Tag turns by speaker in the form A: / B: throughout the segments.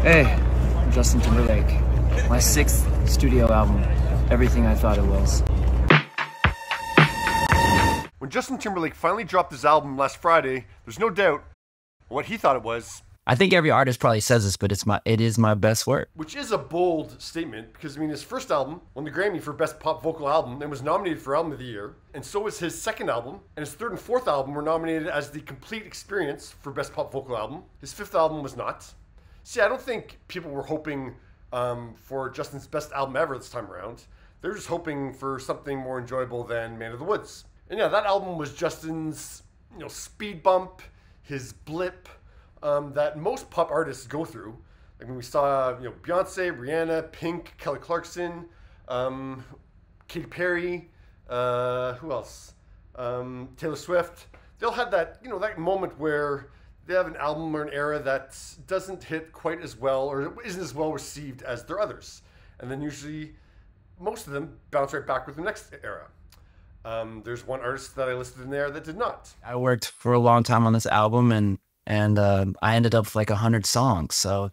A: Hey, I'm Justin Timberlake. My 6th studio album, Everything I Thought It Was.
B: When Justin Timberlake finally dropped his album last Friday, there's no doubt what he thought it was.
A: I think every artist probably says this, but it is my best work.
B: Which is a bold statement, because I mean his first album won the Grammy for Best Pop Vocal Album and was nominated for Album of the Year. And so was his second album, and his third and fourth album were nominated as the Complete Experience for Best Pop Vocal Album. His fifth album was not. See, I don't think people were hoping for Justin's best album ever this time around. They're just hoping for something more enjoyable than Man of the Woods. And yeah, that album was Justin's, speed bump, his blip that most pop artists go through. Like when we saw, Beyonce, Rihanna, Pink, Kelly Clarkson, Katy Perry, who else? Taylor Swift. They'll have that, that moment where they have an album or an era that doesn't hit quite as well or isn't as well received as their others. And then usually most of them bounce right back with the next era. There's one artist that I listed in there that did not.
A: I worked for a long time on this album and I ended up with like 100 songs. So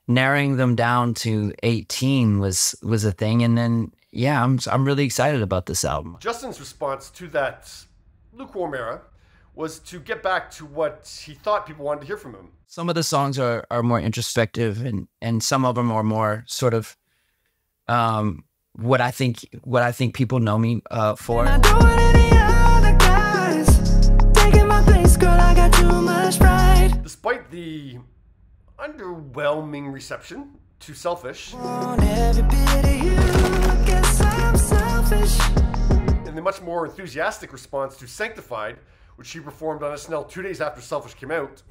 A: narrowing them down to 18 was a thing. And then, yeah, I'm really excited about this album.
B: Justin's response to that lukewarm era was to get back to what he thought people wanted to hear from him.
A: Some of the songs are more introspective and some of them are more sort of what I think people know me for.
B: Despite the underwhelming reception to Selfish, and the much more enthusiastic response to Sanctified, which she performed on SNL 2 days after Selfish came out,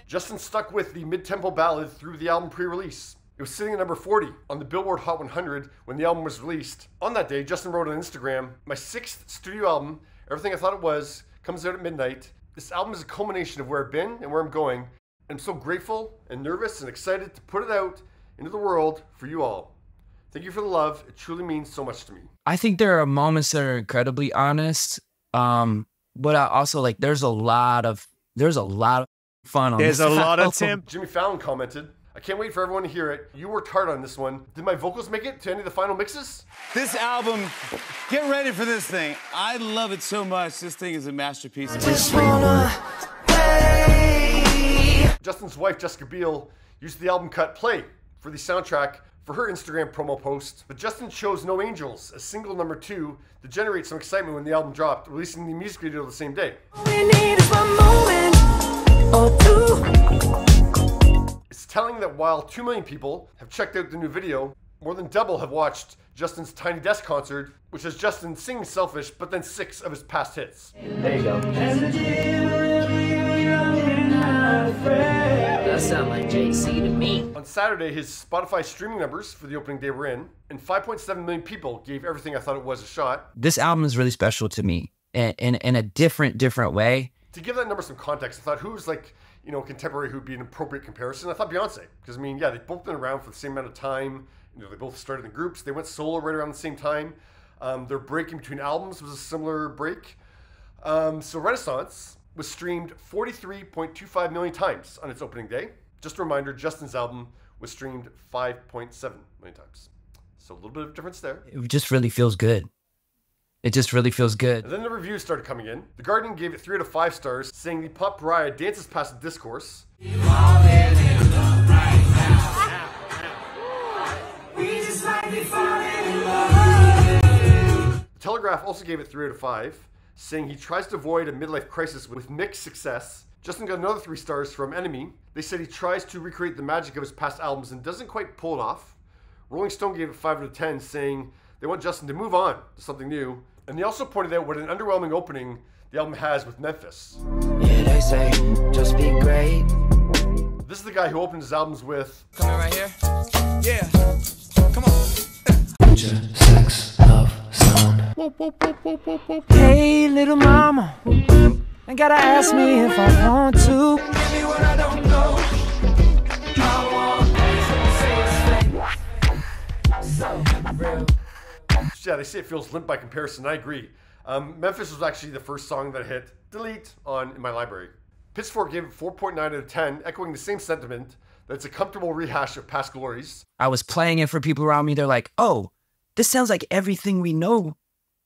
B: Justin stuck with the mid-tempo ballad through the album pre-release. It was sitting at number 40 on the Billboard Hot 100 when the album was released. On that day, Justin wrote on Instagram, "My 6th studio album, Everything I Thought It Was, comes out at midnight. This album is a culmination of where I've been and where I'm going. I'm so grateful and nervous and excited to put it out into the world for you all. Thank you for the love. It truly means so much to me."
A: I think there are moments that are incredibly honest, but I also there's a lot of fun on this.
C: There's a lot of Tim.
B: Jimmy Fallon commented, "I can't wait for everyone to hear it. You worked hard on this one. Did my vocals make it to any of the final mixes?"
C: This album, get ready for this thing. I love it so much. This thing is a masterpiece.
B: Justin's wife, Jessica Biel, used the album cut Play for the soundtrack for her Instagram promo post. But Justin chose No Angels as single number 2 to generate some excitement when the album dropped, releasing the music video the same day. It's telling that while 2 million people have checked out the new video, more than double have watched Justin's Tiny Desk concert, which has Justin singing Selfish, but then 6 of his past hits.
A: There you go. That sounds like JC to me.
B: On Saturday, his Spotify streaming numbers for the opening day were in, and 5.7 million people gave Everything I Thought It Was a shot.
A: This album is really special to me in a different way.
B: To give that number some context, I thought who's contemporary who'd be an appropriate comparison. I thought Beyonce, because I mean, yeah, they've both been around for the same amount of time. They both started in groups. They went solo right around the same time. Their break in between albums was a similar break. So Renaissance was streamed 43.25 million times on its opening day. Just a reminder, Justin's album was streamed 5.7 million times. So a little bit of difference there.
A: It just really feels good. It just really feels good.
B: And then the reviews started coming in. The Guardian gave it 3 out of 5 stars, saying the pop pariah dances past the discourse. The Telegraph also gave it 3 out of 5, saying he tries to avoid a midlife crisis with mixed success. Justin got another 3 stars from Enemy. They said he tries to recreate the magic of his past albums and doesn't quite pull it off. Rolling Stone gave it 5 out of 10, saying they want Justin to move on to something new. And they also pointed out what an underwhelming opening the album has with Memphis.
A: Yeah, they say, just be great.
B: This is the guy who opened his albums with...
D: Coming right here? Yeah. Come on.
A: Future, sex, love, sound. Hey, little mama, ain't gotta ask me if I want to.
D: Give me what I don't know.
B: Yeah, they say it feels limp by comparison. I agree. Memphis was actually the first song that hit delete on In My Library. Pitchfork gave it 4.9 out of 10, echoing the same sentiment that it's a comfortable rehash of past glories.
A: I was playing it for people around me. They're like, "Oh, this sounds like everything we know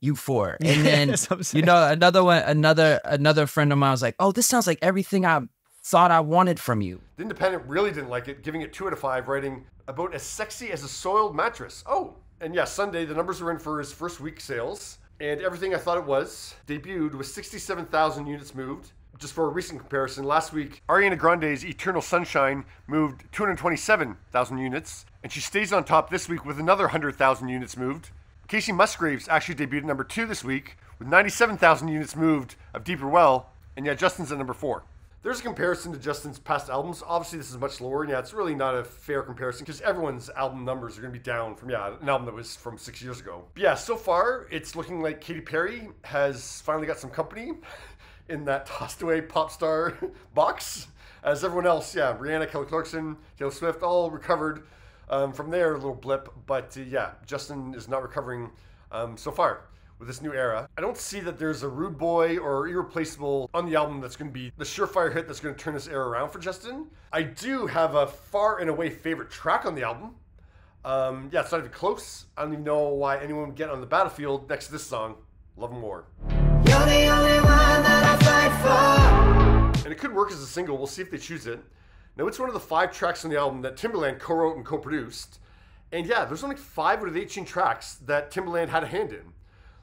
A: you for." And then, you know, another friend of mine was like, "Oh, this sounds like everything I thought I wanted from you."
B: The Independent really didn't like it, giving it 2 out of 5, writing about as sexy as a soiled mattress. Oh, and yeah, Sunday, the numbers were in for his first week sales, and Everything I Thought It Was debuted with 67,000 units moved. Just for a recent comparison, last week, Ariana Grande's Eternal Sunshine moved 227,000 units, and she stays on top this week with another 100,000 units moved. Casey Musgraves actually debuted at number 2 this week with 97,000 units moved of Deeper Well, and yeah, Justin's at number 4. There's a comparison to Justin's past albums. Obviously, this is much lower, and yeah, it's really not a fair comparison because everyone's album numbers are going to be down from, yeah, an album that was from 6 years ago. But yeah, so far, it's looking like Katy Perry has finally got some company in that tossed away pop star box, as everyone else, yeah, Rihanna, Kelly Clarkson, Taylor Swift, all recovered from their little blip. But yeah, Justin is not recovering so far with this new era. I don't see that there's a rude boy or irreplaceable on the album that's going to be the surefire hit that's going to turn this era around for Justin. I do have a far and away favorite track on the album. Yeah, it's not even close. I don't even know why anyone would get on the battlefield next to this song, Love 'Em More.
D: You're the only one that I fight for.
B: And it could work as a single. We'll see if they choose it. Now, it's one of the 5 tracks on the album that Timbaland co-wrote and co-produced. And yeah, there's only 5 out of the 18 tracks that Timbaland had a hand in.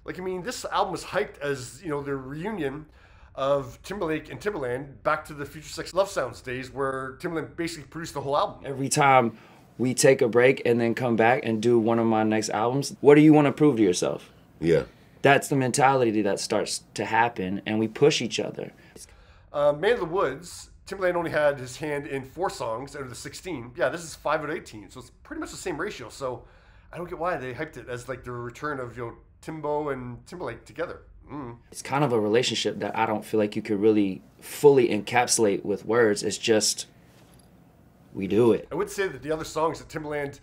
B: Like, I mean, this album was hyped as, you know, the reunion of Timberlake and Timbaland back to the Future Sex Love Sounds days where Timbaland basically produced the whole album.
A: Every time we take a break and then come back and do one of my next albums, what do you want to prove to yourself?
E: Yeah.
A: That's the mentality that starts to happen, and we push each other.
B: Man of the Woods, Timbaland only had his hand in 4 songs out of the 16. Yeah, this is 5 out of 18, so it's pretty much the same ratio. So I don't get why they hyped it as like the return of, you know, Timbo and Timberlake together.
A: It's kind of a relationship that I don't feel like you could really fully encapsulate with words. It's just, we do it.
B: I would say that the other songs that Timbaland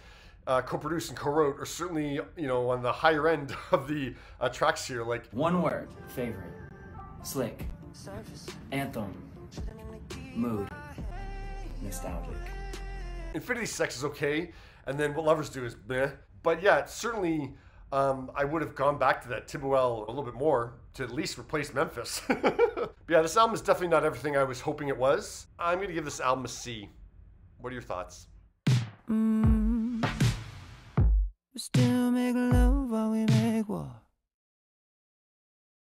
B: co-produced and co-wrote are certainly, you know, on the higher end of the tracks here. Like,
A: one word: favorite, slick, anthem, mood, nostalgic.
B: Infinity Sex is okay, and then What Lovers Do is bleh. But yeah, it's certainly, I would have gone back to that Timberwell a little bit more to at least replace Memphis. But yeah, this album is definitely not everything I was hoping it was. I'm going to give this album a C. What are your thoughts?
D: We still make love while we make war.